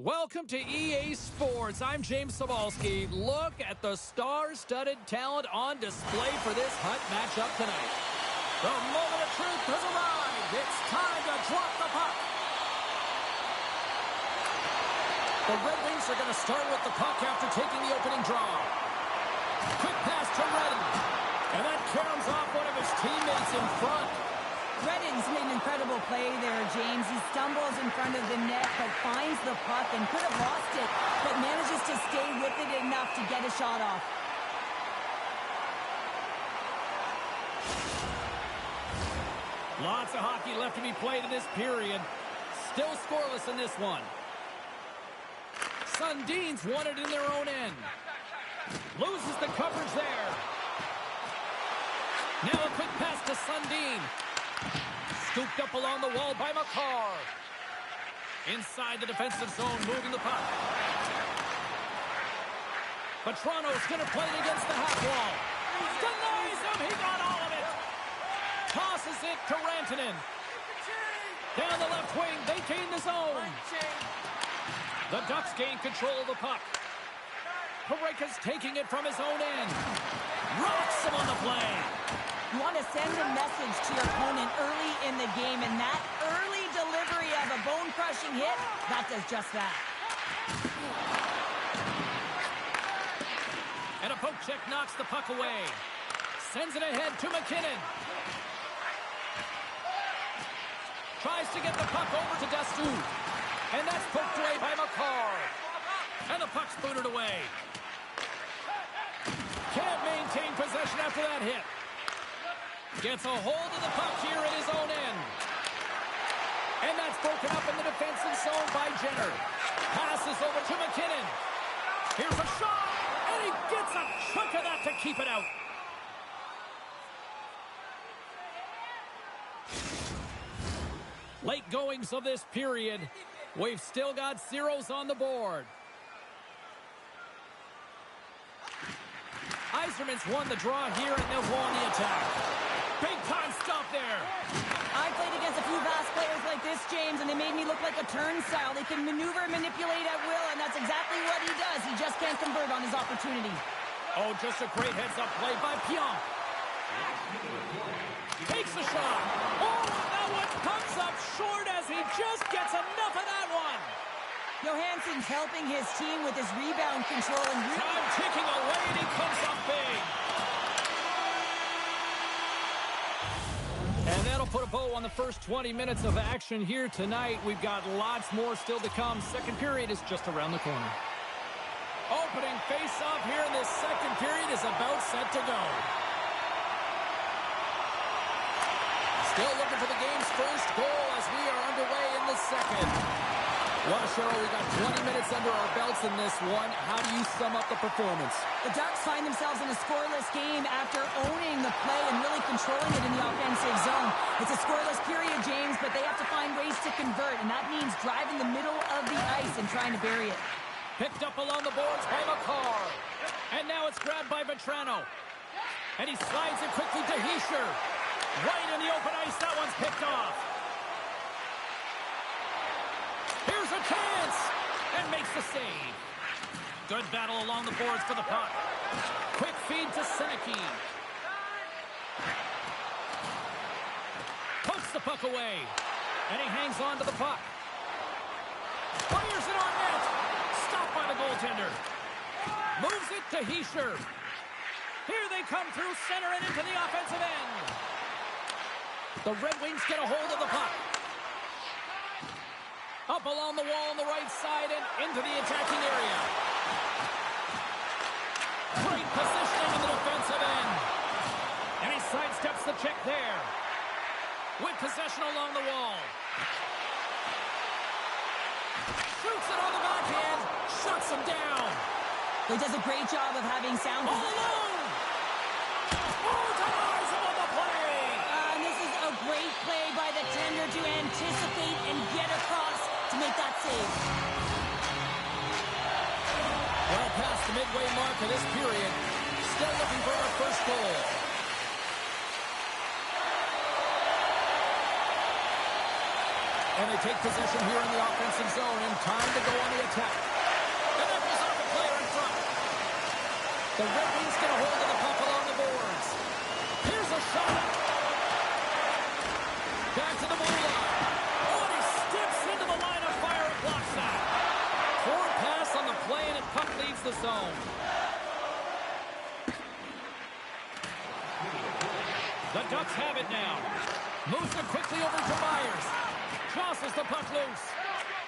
Welcome to EA Sports. I'm James Cebulski. Look at the star-studded talent on display for this Hut matchup tonight. The moment of truth has arrived. It's time to drop the puck. The Red Wings are going to start with the puck after taking the opening draw. Quick pass to Redden. And that caroms off one of his teammates in front. Redden's made an incredible play there, James. He stumbles in front of the net, but finds the puck and could have lost it, but manages to stay with it enough to get a shot off. Lots of hockey left to be played in this period. Still scoreless in this one. Sundins won it in their own end. Loses the coverage there. Now a quick pass to Sundin. Scooped up along the wall by McCarr. Inside the defensive zone, moving the puck. Petrano's going to play it against the half wall. Denies him. He got all of it. Tosses it to Rantanen. Down the left wing, they gain the zone. The Ducks gain control of the puck. Pareka's taking it from his own end. Rocks him on the play. You want to send a message to your opponent early in the game, and that early delivery of a bone-crushing hit, that does just that. And a poke check knocks the puck away. Sends it ahead to McKinnon. Tries to get the puck over to Dastu. And that's poked away by McCarr. And the puck's booted away. Can't maintain possession after that hit. Gets a hold of the puck here at his own end. And that's broken up in the defensive zone by Jenner. Passes over to McKinnon. Here's a shot. And he gets a chunk of that to keep it out. Late goings of this period. We've still got zeros on the board. Yzerman's won the draw here, and they'll go on the attack. Big time stop there. I played against a few fast players like this, James, and they made me look like a turnstile. They can maneuver and manipulate at will, and that's exactly what he does. He just can't convert on his opportunity. Oh, just a great heads-up play by Pionk. Takes the shot. Oh, that one comes up short as he just gets enough of that one. Johansson's helping his team with his rebound control and really... Time ticking away, and he comes up big. And that'll put a bow on the first 20 minutes of action here tonight. We've got lots more still to come. Second period is just around the corner. Opening face-off here in this second period is about set to go. Still looking for the game's first goal as we are underway in the second. Well, Cheryl, we got 20 minutes under our belts in this one. How do you sum up the performance? The Ducks find themselves in a scoreless game after owning the play and really controlling it in the offensive zone. It's a scoreless period, James, but they have to find ways to convert, and that means driving the middle of the ice and trying to bury it. Picked up along the boards by McCarr. And now it's grabbed by Vetrano. And he slides it quickly to Hischier. Right in the open ice, that one's picked off. Here's a chance, and makes the save. Good battle along the boards for the puck. Quick feed to Seneke. Pokes the puck away, and he hangs on to the puck. Fires it on net. Stopped by the goaltender. Moves it to Hischier. Here they come through center and into the offensive end. The Red Wings get a hold of the puck. Up along the wall on the right side and into the attacking area. Great positioning in the defensive end. And he sidesteps the check there. With possession along the wall. Shoots it on the backhand. Shuts him down. He does a great job of having sound... All alone. Oh, denies him on the play. And this is a great play by the tender to anticipate and get across to make that save. Well past the midway mark of this period. Still looking for our first goal. Can they take possession here in the offensive zone and time to go on the attack? And that goes off the player in front. The Red Wings get a hold of the puck along the boards. Here's a shot. Back to the blue line. Oh, and he steps into the line of fire and blocks that. Poor pass on the play, and puck leaves the zone. The Ducks have it now. Moves it quickly over to Myers. Jostles the puck loose.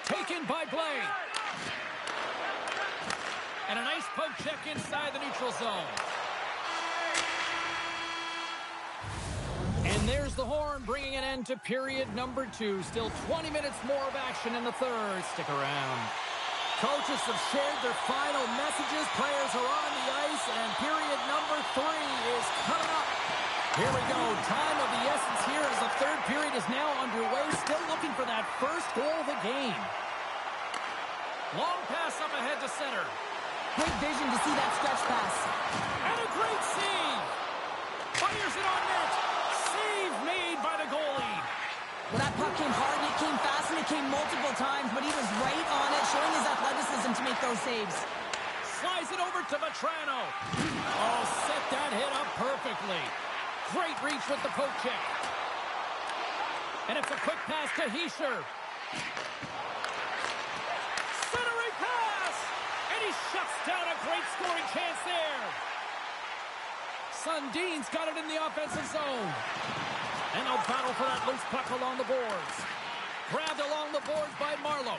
Taken by Blake. And a nice poke check inside the neutral zone. And there's the horn, bringing an end to period number 2. Still 20 minutes more of action in the third. Stick around. Coaches have shared their final messages. Players are on the ice, and period number 3 is coming up. Here we go. Time of the essence here as the third period is now underway. Still looking for that first goal of the game. Long pass up ahead to center. Great vision to see that stretch pass. And a great save. Fires it on net. Save made by the goalie. Well, that puck came hard, and it came fast, and it came multiple times, but he was right on it, showing his athleticism to make those saves. Slides it over to Vetrano. Oh, set that hit up perfectly. Great reach with the poke check. And it's a quick pass to Hischier. Centering pass! And he shuts down a great scoring chance there. Sundin's got it in the offensive zone. And they'll battle for that loose puck along the boards. Grabbed along the boards by Marleau.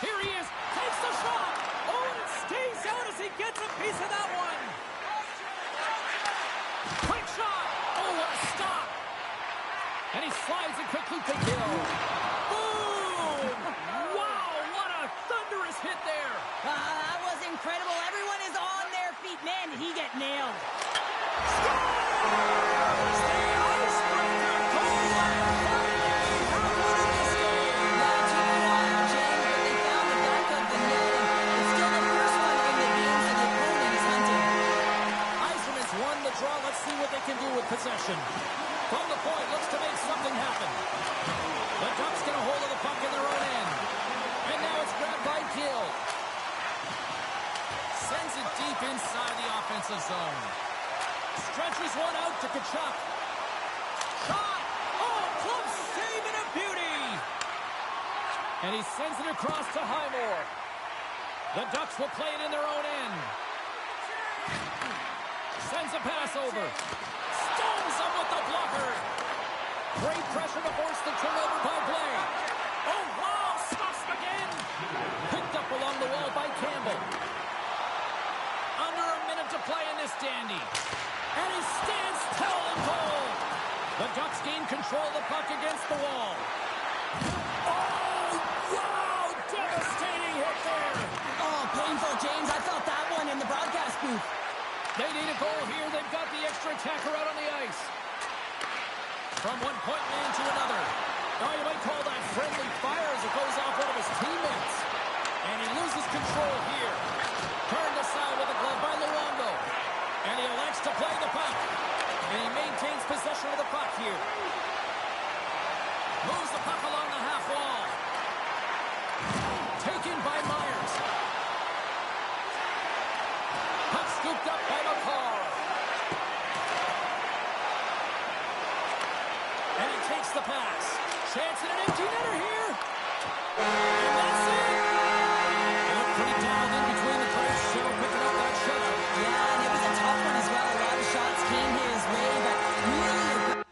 Here he is. Takes the shot. Oh, and it stays out as he gets a piece of that one. Quick shot. Oh, what a stop. And he slides it quickly to Gill. Boom! Wow, what a thunderous hit there. That was incredible. Everyone is on their feet. Man, did he get nailed. Let's see what they can do with possession. From the point, looks to make something happen. The Ducks get a hold of the puck in their own end. And now it's grabbed by Gill. Sends it deep inside the offensive zone. Stretches one out to Tkachuk. Shot! Oh, close save and a beauty! And he sends it across to Highmore. The Ducks will play it in their own end. Sends a pass over. Stones him with the blocker. Great pressure to force the turnover by Blake. Oh, wow, stuffs him again. Picked up along the wall by Campbell. Under a minute to play in this dandy. And he stands tall and cold. The Ducks gain control of the puck against the wall. Oh, wow, devastating hit there. Oh, painful, James. I felt that one in the broadcast booth. They need a goal here. They've got the extra attacker out on the ice. From one point man to another. Now you might call that friendly fire as it goes off one of his teammates. And he loses control here. Turned aside with a glove by Luongo. And he elects to play the puck. And he maintains possession of the puck here. Moves the puck along the half wall. Taken by Myers. Puck scooped up by McCall. And he takes the pass. Chance at an empty netter here. And that's it. They look pretty dialed in between the players. Shell picking up that shutout. Yeah, and it was a tough one as well. A lot of shots came his way, but really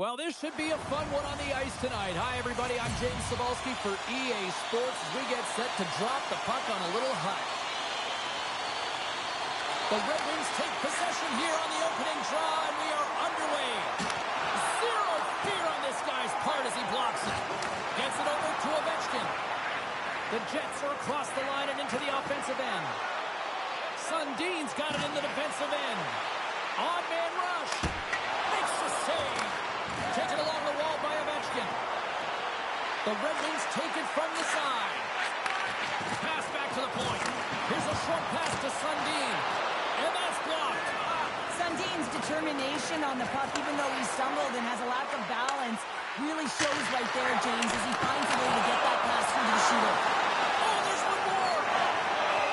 Well, this should be a fun one on the ice tonight. Hi, everybody. I'm James Cebulski for EA Sports as we get set to drop the puck on a little hut. The Red Wings take possession here on the opening draw, and we are underway. Zero fear on this guy's part as he blocks it. Gets it over to Ovechkin. The Jets are across the line and into the offensive end. Sundin's got it in the defensive end. On-man rush. Makes the save. Taken along the wall by Ovechkin. The Red Wings take it from the side. Pass back to the point. Here's a short pass to Sundin. And that's blocked. Sundin's determination on the puck, even though he stumbled and has a lack of balance, really shows right there, James, as he finds a way to get that pass through to the shooter. Oh, there's one more.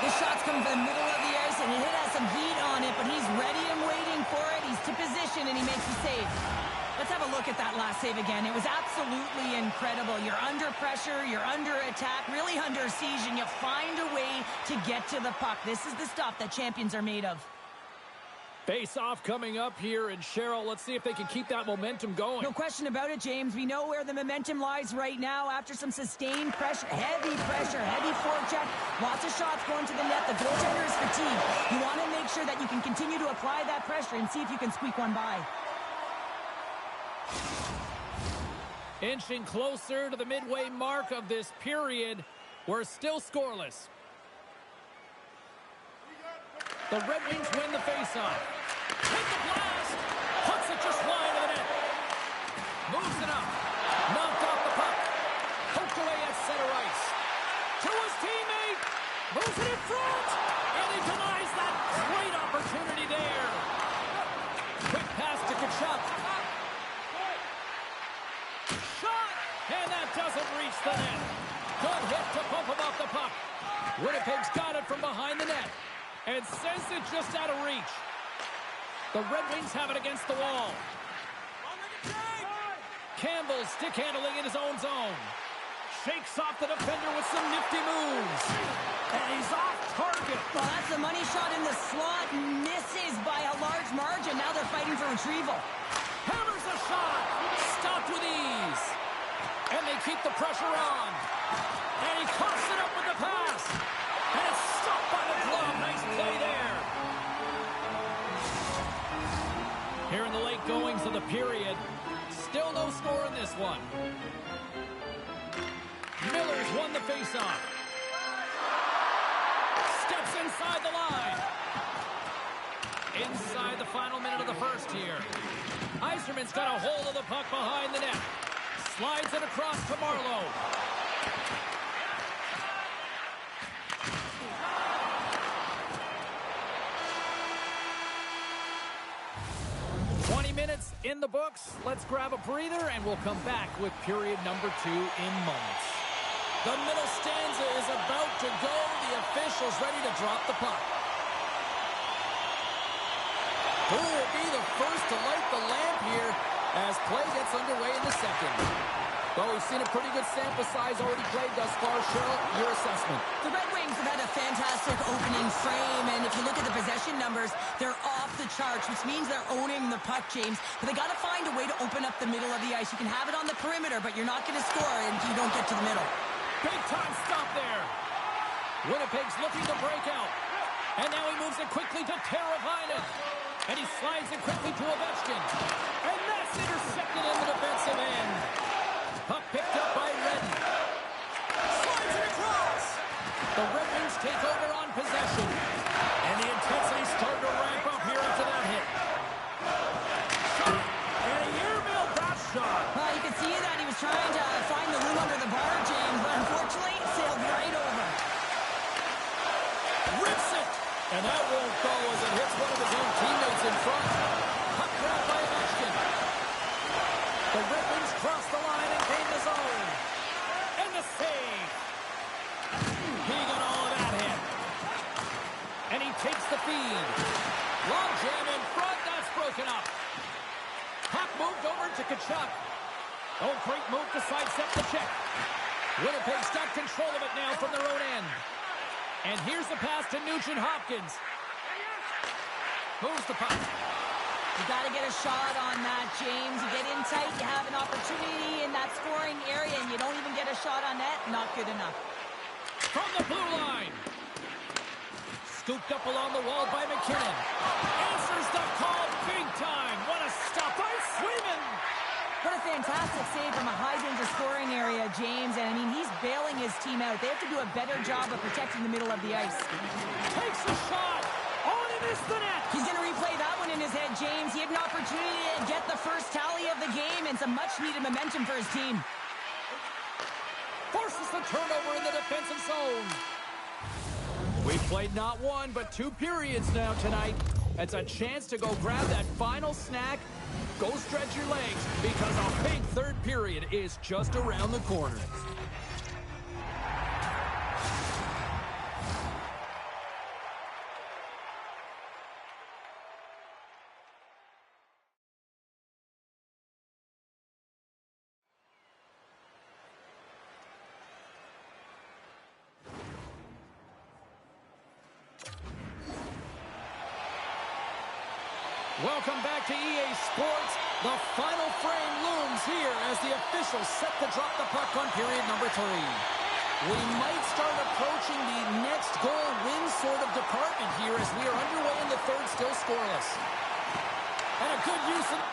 The shots come from the middle of the ice, and it has some heat on it, but he's ready and waiting for it. He's to position, and he makes the save. Let's have a look at that last save again. It was absolutely incredible. You're under pressure, you're under attack, really under siege, and you find a way to get to the puck. This is the stuff that champions are made of. Face-off coming up here, and Cheryl, let's see if they can keep that momentum going. No question about it, James. We know where the momentum lies right now after some sustained pressure, heavy forecheck, lots of shots going to the net. The goaltender is fatigued. You want to make sure that you can continue to apply that pressure and see if you can squeak one by. Inching closer to the midway mark of this period. We're still scoreless. The Red Wings win the faceoff. Hit the blast. Puts it just wide of the net. Moves it up. Knocked off the puck. Poked away at center ice. To his teammate. Moves it in front. And he denies that great opportunity there. Quick pass to Kachuk. Shot. And that doesn't reach the net. Good hit to bump him off the puck. Winnipeg's got it from behind the net. And sends it just out of reach. The Red Wings have it against the wall. Campbell stick handling in his own zone. Shakes off the defender with some nifty moves. And he's off target. Well, that's a money shot in the slot. Misses by a large margin. Now they're fighting for retrieval. Hammers a shot. Stopped with ease. And they keep the pressure on. And he coughs it up with the pass. And it's stopped by the glove. Nice play there. Here in the late goings of the period, still no score in this one. Miller's won the faceoff. Steps inside the line. Inside the final minute of the first here. Yzerman's got a hold of the puck behind the net. Slides it across to Marlowe. 20 minutes in the books. Let's grab a breather, and we'll come back with period number 2 in moments. The middle stanza is about to go. The official's ready to drop the puck. Who will be the first to light the lamp here as play gets underway in the second? Well, we've seen a pretty good sample size already played thus far. Cheryl, your assessment. The Red Wings have had a fantastic opening frame, and if you look at the possession numbers, they're off the charts, which means they're owning the puck, James. But they got to find a way to open up the middle of the ice. You can have it on the perimeter, but you're not going to score if you don't get to the middle. Big time stop there. Winnipeg's looking to break out. And now he moves it quickly to Teravainen. And he slides it quickly to Ovechkin. And that's intercepted in the defensive end. Puck picked up by Redden. Slides it across. The Red Wings take over on possession. And the intensity's starting to ramp up here after that hit. Shot. And he airmailed that shot. Well, you can see that he was trying to find the room under the bar, James, but unfortunately, it sailed right over. Rips it. And that won't go as it hits one of his own teammates in front. Puck grab by Ovechkin. The Red Wings cross the line and gain the zone. And the save. He got all of that hit. And he takes the feed. Long jam in front. That's broken up. Puck moved over to Kachuk. Oh, great move to sidestep the check. Winnipeg's got control of it now from their own end. And here's the pass to Nugent-Hopkins. Moves the puck. You got to get a shot on that, James. You get in tight, you have an opportunity in that scoring area, and you don't even get a shot on net. Not good enough. From the blue line. Scooped up along the wall by McKinnon. Answers the call big time. What a stop by Swayman. What a fantastic save from a high-danger scoring area, James. And, I mean, he's bailing his team out. They have to do a better job of protecting the middle of the ice. Takes a shot. Oh, and it missed the net. He's going to replay that one in his head, James. He had an opportunity to get the first tally of the game and some much-needed momentum for his team. Forces the turnover in the defensive zone. We've played not one, but 2 periods now tonight. It's a chance to go grab that final snack. Go stretch your legs, because a big third period is just around the corner. Welcome back to EA Sports. The final frame looms here as the officials set to drop the puck on period number 3. We might start approaching the next goal win sort of department here as we are underway in the third, still scoreless. And a good use of...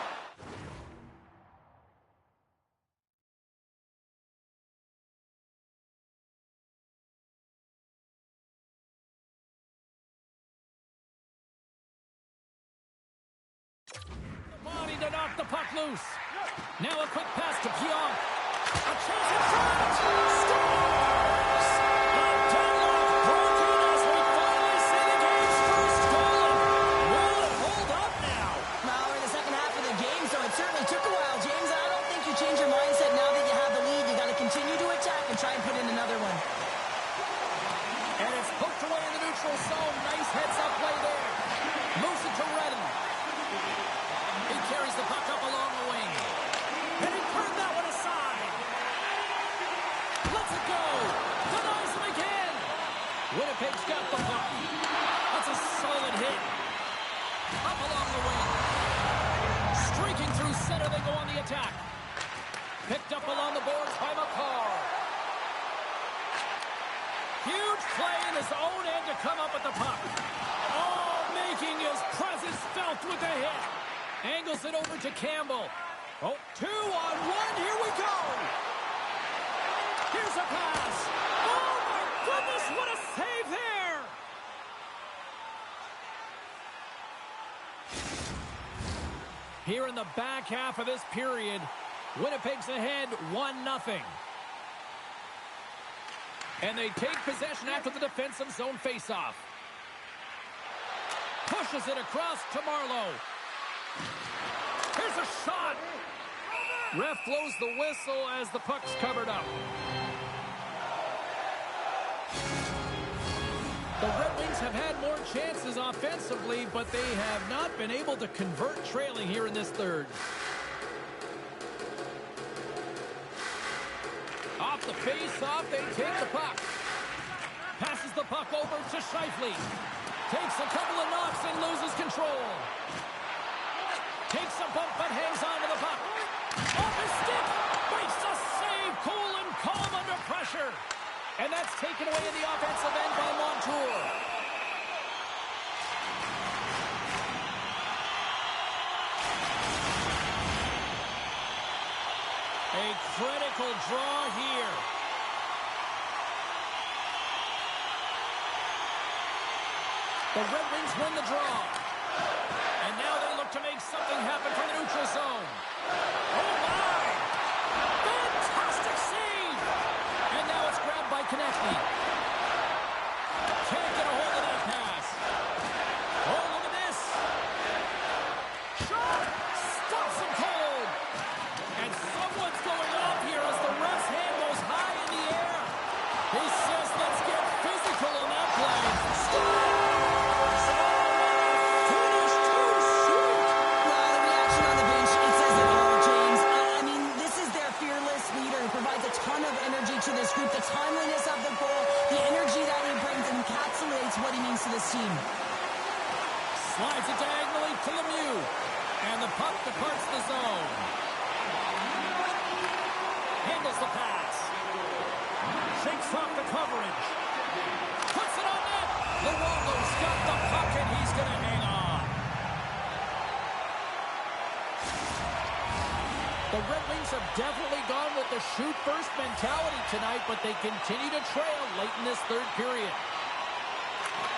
body to knock the puck loose. Now a quick pass to Pionk. A chance in front. Scores! A deadlock broken as we finally see the game's first goal. Will it hold up now? Well, we're in the second half of the game, so it certainly took a while, James. I don't think you change your mindset now that you have the lead. You got to continue to attack and try and put in another one. And it's poked away in the neutral zone. Nice heads-up play there. Moves it to Redden. He carries the puck up along the wing. And he turned that one aside. Lets it go. Denies him again. Winnipeg's got the puck. That's a solid hit. Up along the wing. Streaking through center, they go on the attack. Picked up along the boards by McCarr. Huge play in his own end to come up with the puck. Oh, making his presence felt with the hit. Angles it over to Campbell. Oh, 2-on-1. Here we go. Here's a pass. Oh, my goodness. What a save there. Here in the back half of this period, Winnipeg's ahead 1-0. And they take possession after the defensive zone faceoff. Pushes it across to Marleau. Here's a shot. Ref blows the whistle as the puck's covered up. The Red Wings have had more chances offensively, but they have not been able to convert trailing here in this third. Off the face-off, they take the puck. Passes the puck over to Scheifele. Takes a couple of knocks and loses control. Takes a bump but hangs on to the puck. Off his stick. Makes a save. Cool and calm under pressure. And that's taken away in the offensive end by Montour. A critical draw here. The Red Wings win the draw. And now they look to make something happen from the neutral zone. Oh, my! Fantastic save! And now it's grabbed by Konechny. Can't get a hold of that pass. Oh, look at this. Shot! Stops him cold. And someone's going off here as the ref's hand goes high in the air. He says, let's get physical on that play. Stop! To this group, the timeliness of the goal, the energy that he brings encapsulates what he means to this team. Slides it diagonally to Lemieux, and the puck departs the zone. Handles the pass. Shakes off the coverage. Puts it on net. Luongo's got the puck, and he's going to hang on. The Red Wings have definitely gone with the shoot-first mentality tonight, but they continue to trail late in this third period.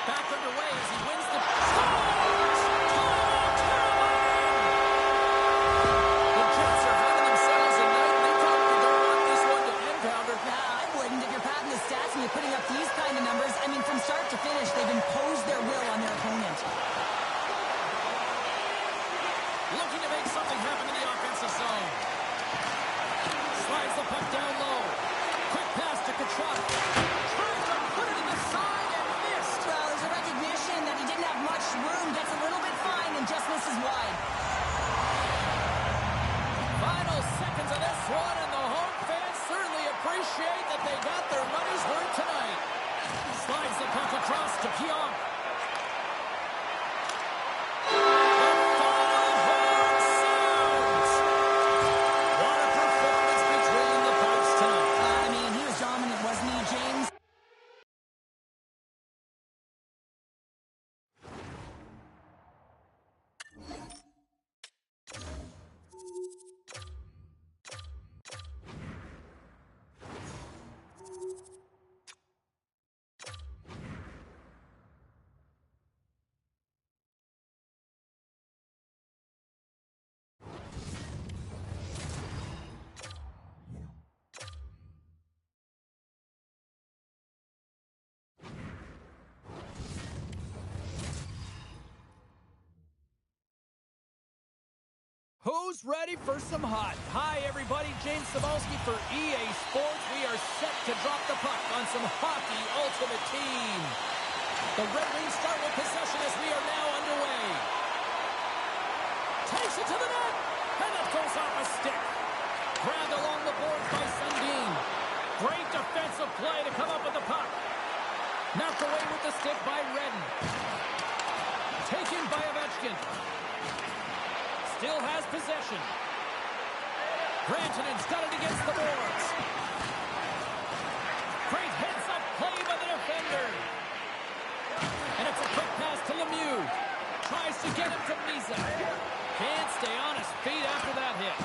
Back underway as he wins the... Scores! The Jets are having themselves a night, and they probably don't want this one to end, Pounder. Nah, I wouldn't. If you're padding the stats and you're putting up these kind of numbers, I mean, from start to finish, they've imposed their will on their opponent. Looking to make something happen in the offensive zone. Slides the puck down low. Quick pass to Kachuk. Tries to put it in the side and missed. Well, there's a recognition that he didn't have much room, gets a little bit fine, and just misses wide. Final seconds of this one, and the home fans certainly appreciate that they got their money's worth tonight. Slides the puck across to Pionk. Who's ready for some hot? Hi, everybody. James Cybulski for EA Sports. We are set to drop the puck on some Hockey Ultimate Team. The Red Wings start with possession as we are now underway. Takes it to the net, and that goes off a stick. Grabbed along the boards by Sundin. Great defensive play to come up with the puck. Knocked away with the stick by Redden. Taken by Ovechkin. Still has possession. Rantanen's got it against the boards. Great heads-up play by the defender. And it's a quick pass to Lemieux. Tries to get it to Misa. Can't stay on his feet after that hit.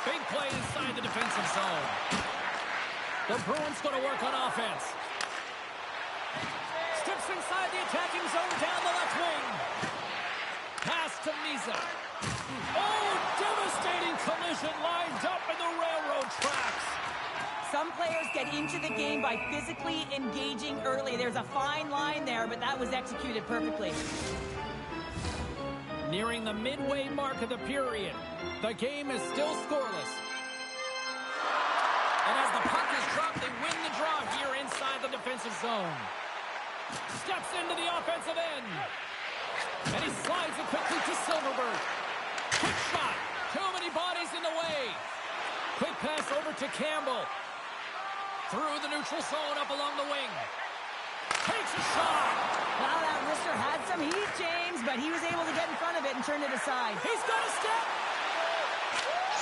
Big play inside the defensive zone. The Bruins going to work on offense. Steps inside the attacking zone down the left wing. Pass to Misa. Oh, devastating collision lined up in the railroad tracks. Some players get into the game by physically engaging early. There's a fine line there, but that was executed perfectly. Nearing the midway mark of the period, the game is still scoreless. And as the puck is dropped, they win the draw here inside the defensive zone. Steps into the offensive end. And he slides it quickly to Silverberg. Quick shot. Too many bodies in the way. Quick pass over to Campbell. Through the neutral zone up along the wing. Takes a shot. Well, that wrister had some heat, James, but he was able to get in front of it and turn it aside. He's got a step.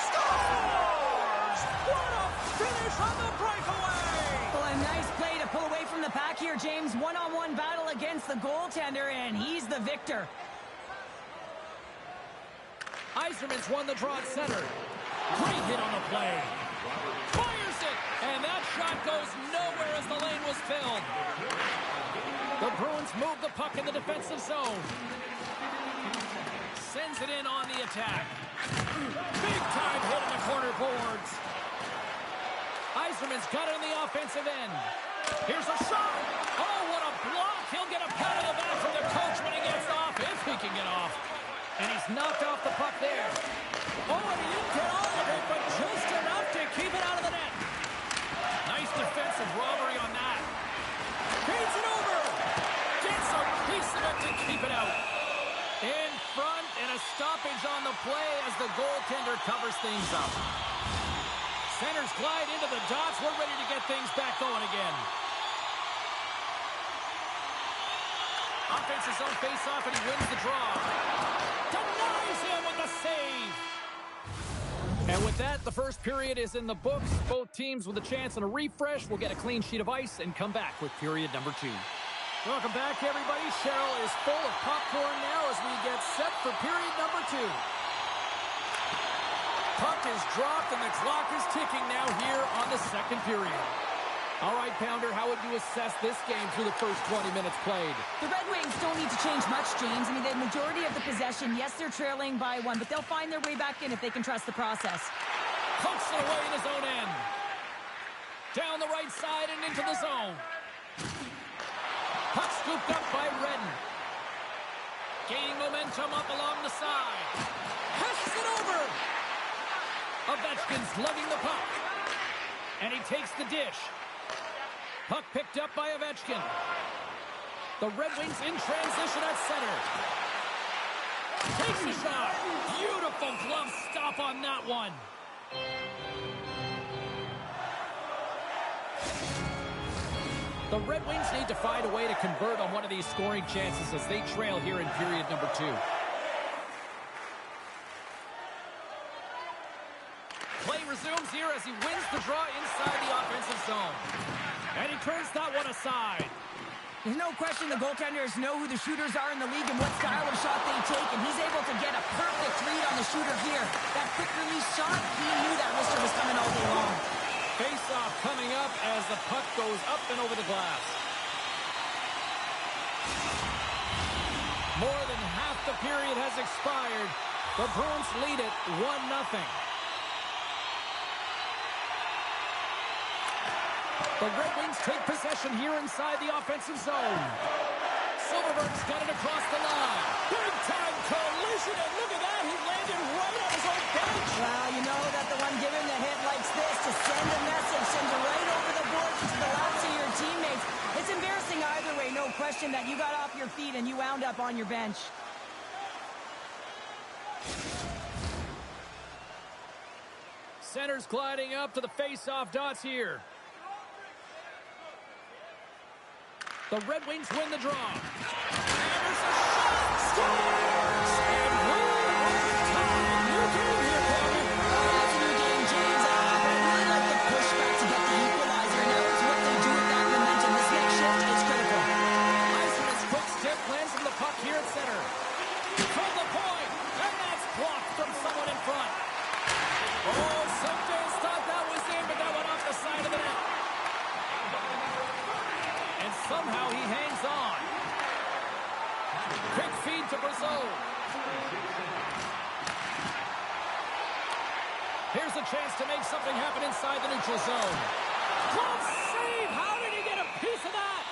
Scores! What a finish on the breakaway. Well, a nice play to pull away from the pack here, James. One-on-one battle against the goaltender, and he's the victor. Yzerman's won the draw at center. Great hit on the play. Fires it, and that shot goes nowhere as the lane was filled. The Bruins move the puck in the defensive zone. Sends it in on the attack. Big time hit in the corner boards. Yzerman's got it in the offensive end. Here's a shot. Oh, what a block. He'll get a pat on the back from the coach when he gets off, if he can get off. And he's knocked off the puck there. Oh, and he didn't get all of it, but just enough to keep it out of the net. Nice defensive robbery on that. Feeds it over. Gets a piece of it to keep it out. In front, and a stoppage on the play as the goaltender covers things up. Centers glide into the dots. We're ready to get things back going again. Offensive zone face-off, and he wins the draw. Denies him with the save. And with that, the first period is in the books. Both teams with a chance and a refresh will get a clean sheet of ice and come back with period number 2. Welcome back, everybody. Cheryl is full of popcorn now as we get set for period number 2. Puck is dropped and the clock is ticking now here on the second period. All right, Pounder, how would you assess this game through the first 20 minutes played? The Red Wings don't need to change much, James. I mean, the majority of the possession, yes, they're trailing by 1, but they'll find their way back in if they can trust the process. Pokes it away in his own end. Down the right side and into the zone. Puck scooped up by Redden. Gaining momentum up along the side. Passes it over. Ovechkin's lugging the puck. And he takes the dish. Puck picked up by Ovechkin. The Red Wings in transition at center. Takes a shot. Beautiful glove stop on that one. The Red Wings need to find a way to convert on one of these scoring chances as they trail here in period number 2. Play resumes here as he wins the draw inside the offensive zone. And he turns that one aside. There's no question the goaltenders know who the shooters are in the league and what style of shot they take, and he's able to get a perfect read on the shooter here. That quick release shot, he knew that wrister was coming all day long. Face-off coming up as the puck goes up and over the glass. More than half the period has expired. The Bruins lead it 1-0. The Red Wings take possession here inside the offensive zone. Silverberg's got it across the line. Big-time collision, and look at that. He landed right on his own bench. Well, you know that the one giving the hit likes this, to send a message, send it right over the boards to the laps of your teammates. It's embarrassing either way, no question that you got off your feet and you wound up on your bench. Center's gliding up to the face-off dots here. The Red Wings win the draw. And there's a shot! Scores! And we're on time! New game here, Kevin. That's a new game, James. I really like the pushback to get the equalizer. Now it's what they do with that momentum. This next shift is critical. Iceman's quick stick lands from the puck here at center. From the point, and that's blocked from someone in front. Oh, some fans thought that was in, but that went off the side of the net. And somehow he hangs on. Quick feed to Brazil. Here's a chance to make something happen inside the neutral zone. Glove save! How did he get a piece of that?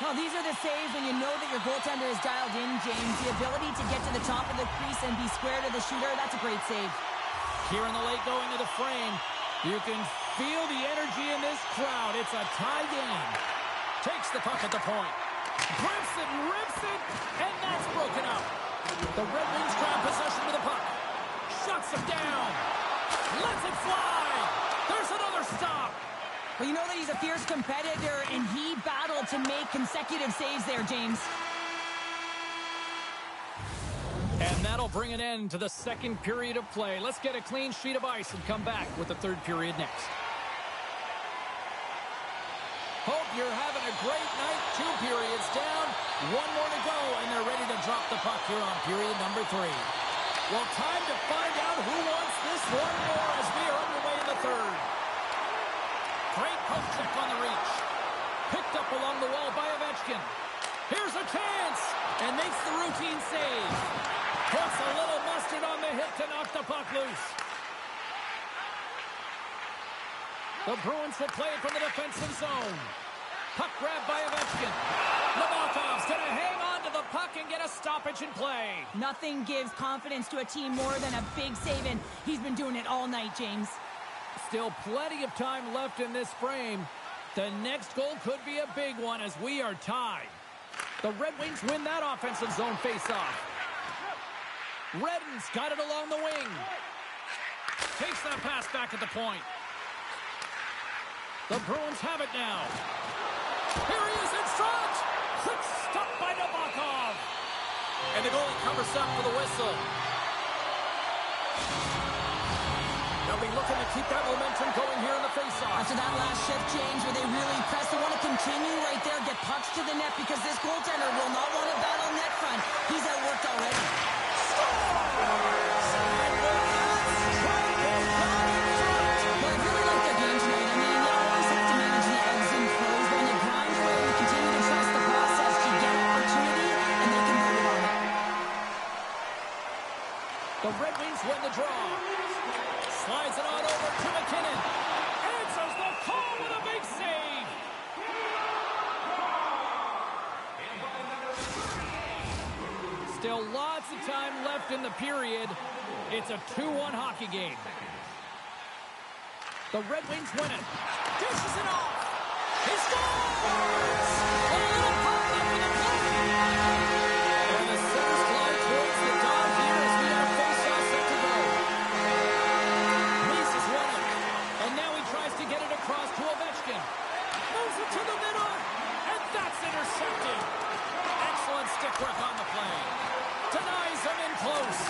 Well, these are the saves when you know that your goaltender is dialed in, James. The ability to get to the top of the crease and be square to the shooter, that's a great save. Here in the late going to the frame, you can feel the energy in this crowd. It's a tie game. Takes the puck at the point. Grips it, rips it, and that's broken up. The Red Wings grab possession with the puck. Shuts him down. Lets it fly. There's another stop. Well, you know that he's a fierce competitor, and he battled to make consecutive saves there, James. And that'll bring an end to the second period of play. Let's get a clean sheet of ice and come back with the third period next. Hope you're having a great night. 2 periods down, 1 more to go, and they're ready to drop the puck here on period number 3. Well, time to find out who wants this one more as we are underway in the third. Great poke check on the reach. Picked up along the wall by Ovechkin. Here's a chance, and makes the routine save. Puts a little mustard on the hip to knock the puck loose. The Bruins will play it from the defensive zone. Puck grabbed by Ovechkin. Nabokov's going to hang on to the puck and get a stoppage in play. Nothing gives confidence to a team more than a big save, and he's been doing it all night, James. Still plenty of time left in this frame. The next goal could be a big one as we are tied. The Red Wings win that offensive zone faceoff. Redden's got it along the wing. Takes that pass back at the point. The Bruins have it now. Here he is in front. Quick stop by Nabokov. And the goalie covers up for the whistle. They'll be looking to keep that momentum going here in the faceoff. After that last shift, James, where they really press, they want to continue right there, get pucks to the net, because this goaltender will not want to battle net front. He's outworked already. Well, I really like their game tonight. I mean, you always have to manage the ebbs and flows, but when you grind away and you continue to trust the process, you get opportunity, and they can build on it. The Red Wings win the draw. Slides it on over to McKinnon. Answers the call with a big save. Still lots of time left in the period. It's a 2-1 hockey game. The Red Wings win it. Dishes it off. He scores! A little pop up in the play. And the center slide towards the dot here as we have face-off set to go. Reese has won it. And now he tries to get it across to Ovechkin. Moves it to the middle. And that's intercepted. Excellent stick work on the play. Denies him in close.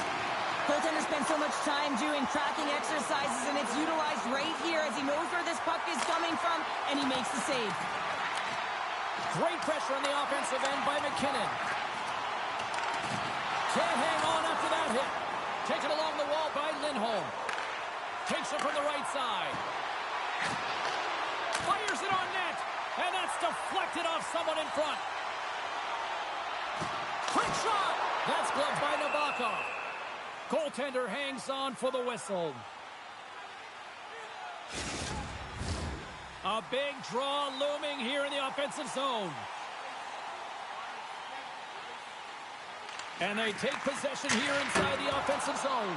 Goaltender spends so much time doing tracking exercises, and it's utilized right here as he knows where this puck is coming from, and he makes the save. Great pressure on the offensive end by McKinnon. Can't hang on after that hit. Taken along the wall by Lindholm. Takes it from the right side. Fires it on net, and that's deflected off someone in front. Quick shot. That's gloved by Nabokov. Goaltender hangs on for the whistle. A big draw looming here in the offensive zone. And they take possession here inside the offensive zone.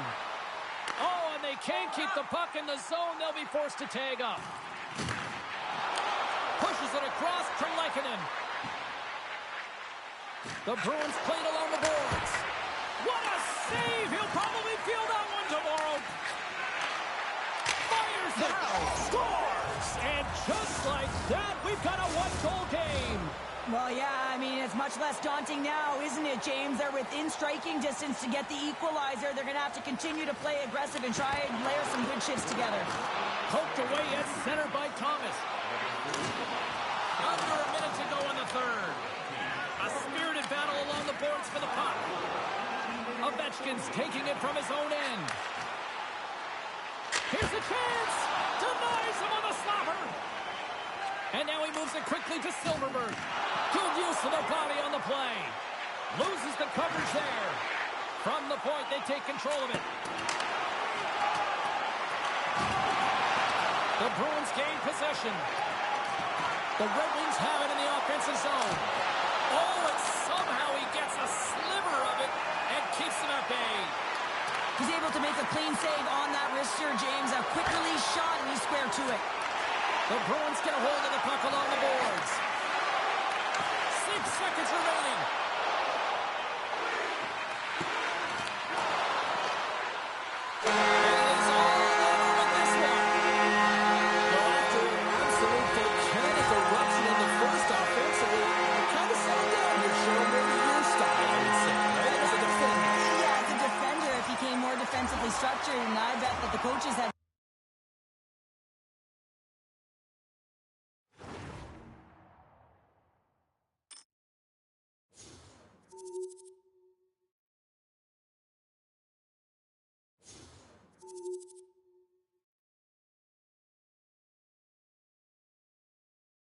Oh, and they can't keep the puck in the zone. They'll be forced to tag up. Pushes it across to Lehkonen. The Bruins played along the boards. What a save! He'll probably feel that one tomorrow. Fires it. Scores! And just like that, we've got a one-goal game. Well, yeah, I mean, it's much less daunting now, isn't it, James? They're within striking distance to get the equalizer. They're going to have to continue to play aggressive and try and layer some good shifts together. Poked away at center by Thomas. Under a minute to go in the third. A spirited battle along the boards for the puck. Ovechkin's taking it from his own end. Here's a chance! Denies him on the slapper! And now he moves it quickly to Silverberg. Good use of the body on the play. Loses the coverage there. From the point, they take control of it. The Bruins gain possession. The Red Wings have it in the offensive zone. Oh, and somehow he gets a sliver of it and keeps him at bay. He's able to make a clean save on that wrister, James. A quick release shot, and he's square to it. The Bruins get a hold of the puck along the boards. 6 seconds remaining. And it is all over with this one. Well, after an absolute volcanic eruption in the first offensively, kind of settled down here, showing more your style, I would say, right? As a defender. Yeah, as a defender, if he became more defensively structured, and I bet that the coaches had